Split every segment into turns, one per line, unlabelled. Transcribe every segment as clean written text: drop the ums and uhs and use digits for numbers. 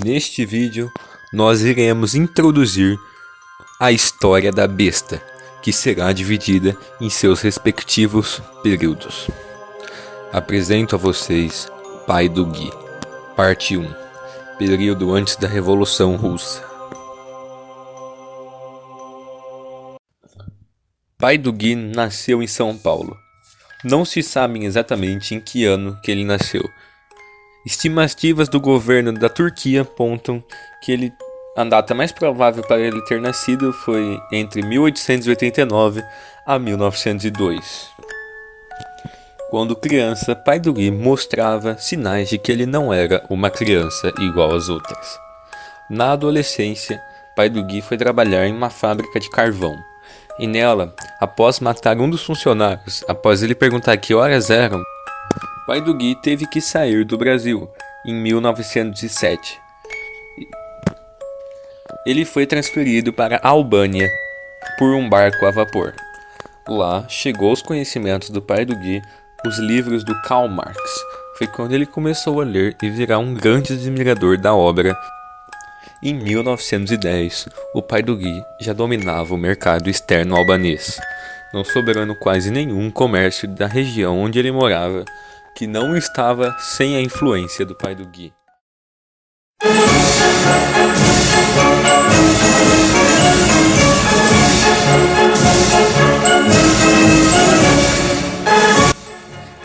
Neste vídeo, nós iremos introduzir a história da besta, que será dividida em seus respectivos períodos. Apresento a vocês Pai do Gui, parte 1, período antes da Revolução Russa. Pai do Gui nasceu em São Paulo. Não se sabe exatamente em que ano que ele nasceu. Estimativas do governo da Turquia apontam que a data mais provável para ele ter nascido foi entre 1889 a 1902. Quando criança, Pai do Gui mostrava sinais de que ele não era uma criança igual às outras. Na adolescência, Pai do Gui foi trabalhar em uma fábrica de carvão. E nela, após matar um dos funcionários, após ele perguntar que horas eram, Pai do Gui teve que sair do Brasil em 1907. Ele foi transferido para a Albânia por um barco a vapor. Lá chegou aos conhecimentos do Pai do Gui os livros do Karl Marx. Foi quando ele começou a ler e virar um grande admirador da obra. Em 1910, o Pai do Gui já dominava o mercado externo albanês, não sobrando quase nenhum comércio da região onde ele morava que não estava sem a influência do Pai do Gui.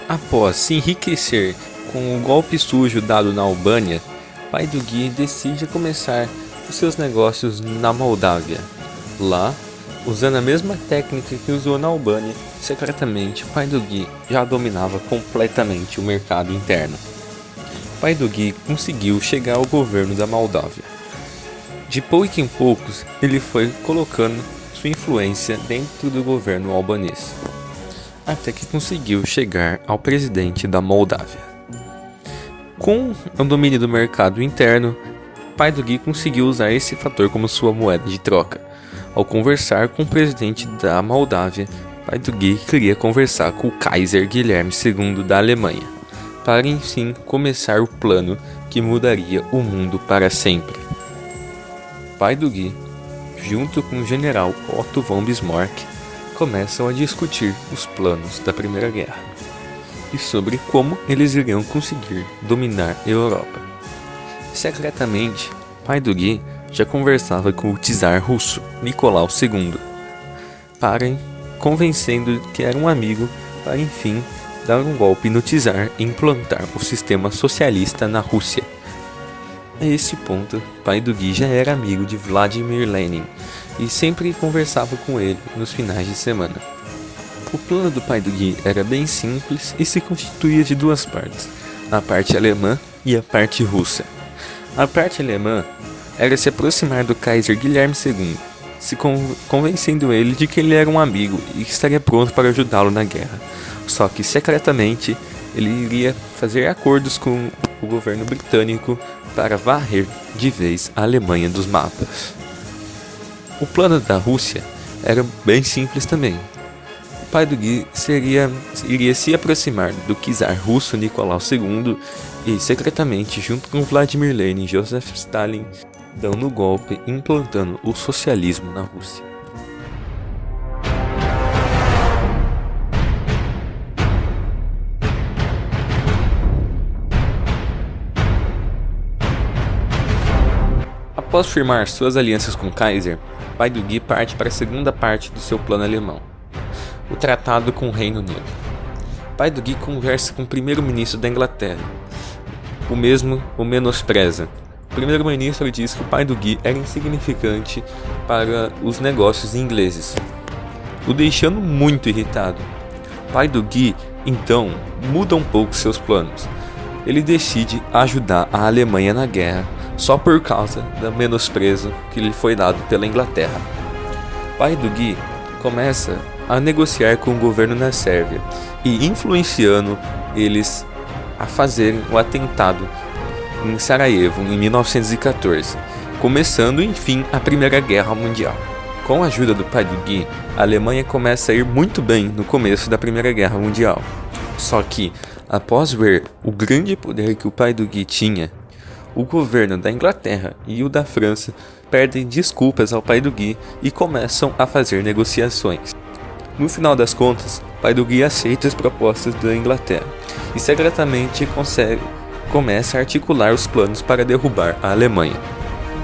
Após se enriquecer com o golpe sujo dado na Albânia, Pai do Gui decide começar os seus negócios na Moldávia. Lá, usando a mesma técnica que usou na Albânia, secretamente Pai do Gui já dominava completamente o mercado interno. Pai do Gui conseguiu chegar ao governo da Moldávia. De pouco em poucos, ele foi colocando sua influência dentro do governo albanês, até que conseguiu chegar ao presidente da Moldávia. Com o domínio do mercado interno, Pai do Gui conseguiu usar esse fator como sua moeda de troca. Ao conversar com o presidente da Moldávia, Pai do Gui queria conversar com o Kaiser Guilherme II da Alemanha, para enfim começar o plano que mudaria o mundo para sempre. Pai do Gui, junto com o general Otto von Bismarck, começam a discutir os planos da Primeira Guerra e sobre como eles iriam conseguir dominar a Europa. Secretamente, Pai do Gui já conversava com o czar russo, Nicolau II, convencendo que era um amigo para enfim dar um golpe no czar e implantar o sistema socialista na Rússia. A esse ponto, Pai do Gui já era amigo de Vladimir Lenin e sempre conversava com ele nos finais de semana. O plano do Pai do Gui era bem simples e se constituía de duas partes, a parte alemã e a parte russa. A parte alemã era se aproximar do Kaiser Guilherme II, convencendo ele de que ele era um amigo e que estaria pronto para ajudá-lo na guerra. Só que secretamente ele iria fazer acordos com o governo britânico para varrer de vez a Alemanha dos mapas. O plano da Rússia era bem simples também. O Pai do Gui iria se aproximar do czar russo Nicolau II e secretamente, junto com Vladimir Lenin e Joseph Stalin, dando o golpe e implantando o socialismo na Rússia. Após firmar suas alianças com Kaiser, Pai do Gui parte para a segunda parte do seu plano alemão, o tratado com o Reino Unido. Pai do Gui conversa com o primeiro-ministro da Inglaterra. O mesmo o menospreza. O primeiro-ministro diz que o Pai do Gui era insignificante para os negócios ingleses, o deixando muito irritado. Pai do Gui, então, muda um pouco seus planos. Ele decide ajudar a Alemanha na guerra só por causa do menosprezo que lhe foi dado pela Inglaterra. Pai do Gui começa a negociar com o governo na Sérvia e influenciando eles a fazerem o atentado em Sarajevo em 1914, começando enfim a Primeira Guerra Mundial. Com a ajuda do Pai do Gui, a Alemanha começa a ir muito bem no começo da Primeira Guerra Mundial. Só que, após ver o grande poder que o Pai do Gui tinha, O governo da Inglaterra e o da França pedem desculpas ao pai do Guy e começam a fazer negociações. No final das contas, o pai do Guy aceita as propostas da Inglaterra e secretamente começa a articular os planos para derrubar a Alemanha.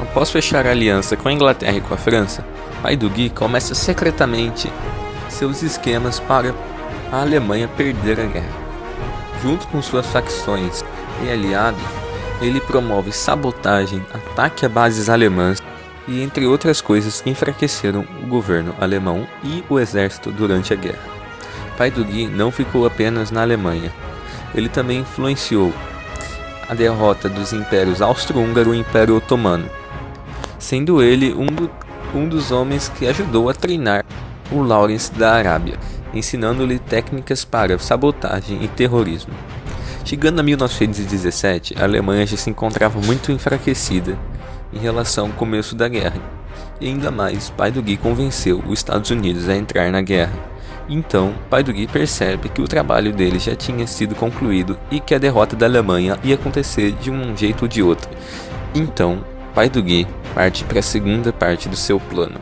Após fechar a aliança com a Inglaterra e com a França, o pai do Guy começa secretamente seus esquemas para a Alemanha perder a guerra. Junto com suas facções e aliados, ele promove sabotagem, ataque a bases alemãs e, entre outras coisas, enfraqueceram o governo alemão e o exército durante a guerra. Pai do Guy não ficou apenas na Alemanha, ele também influenciou a derrota dos impérios austro-húngaro e Império Otomano, sendo ele um dos homens que ajudou a treinar o Lawrence da Arábia, ensinando-lhe técnicas para sabotagem e terrorismo. Chegando a 1917, a Alemanha já se encontrava muito enfraquecida em relação ao começo da guerra, e ainda mais, pai do Guy convenceu os Estados Unidos a entrar na guerra. Então, pai do Guy percebe que o trabalho dele já tinha sido concluído e que a derrota da Alemanha ia acontecer de um jeito ou de outro. Então, pai do Guy parte para a segunda parte do seu plano.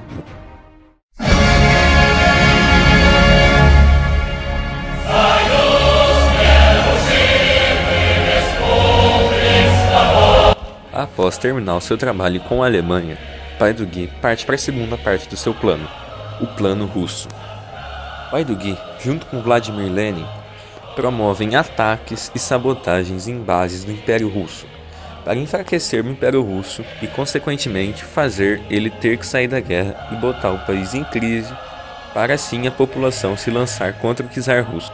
Após terminar o seu trabalho com a Alemanha, pai do Guy parte para a segunda parte do seu plano, o plano russo. Pai do Guy, junto com Vladimir Lenin, promovem ataques e sabotagens em bases do Império Russo, para enfraquecer o Império Russo e, consequentemente, fazer ele ter que sair da guerra e botar o país em crise, para assim a população se lançar contra o czar russo.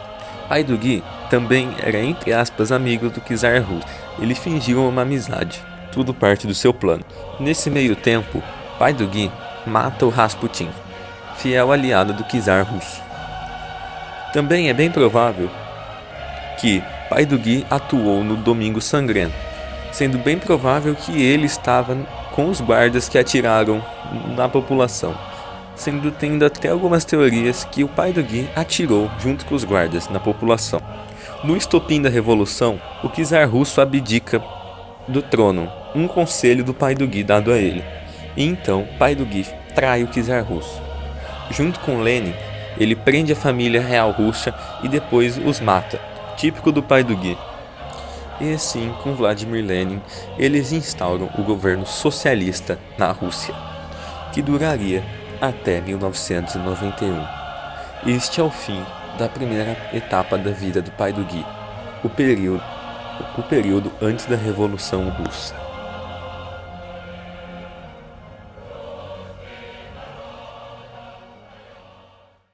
Pai do Guy também era, entre aspas, amigo do czar russo. Ele fingiu uma amizade. Tudo parte do seu plano. Nesse meio tempo, pai do Guy mata o Rasputin, fiel aliado do czar russo. Também é bem provável que pai do Guy atuou no Domingo Sangrento, sendo bem provável que ele estava com os guardas que atiraram na população, tendo até algumas teorias que o pai do Guy atirou junto com os guardas na população. No estopim da revolução, o czar russo abdica do trono, um conselho do pai do Guy dado a ele. E então, pai do Guy trai o czar russo. Junto com Lenin, ele prende a família real russa e depois os mata, típico do pai do Guy. E assim, com Vladimir Lenin, eles instauram o governo socialista na Rússia, que duraria até 1991. Este é o fim da primeira etapa da vida do pai do Guy, o período antes da Revolução Russa.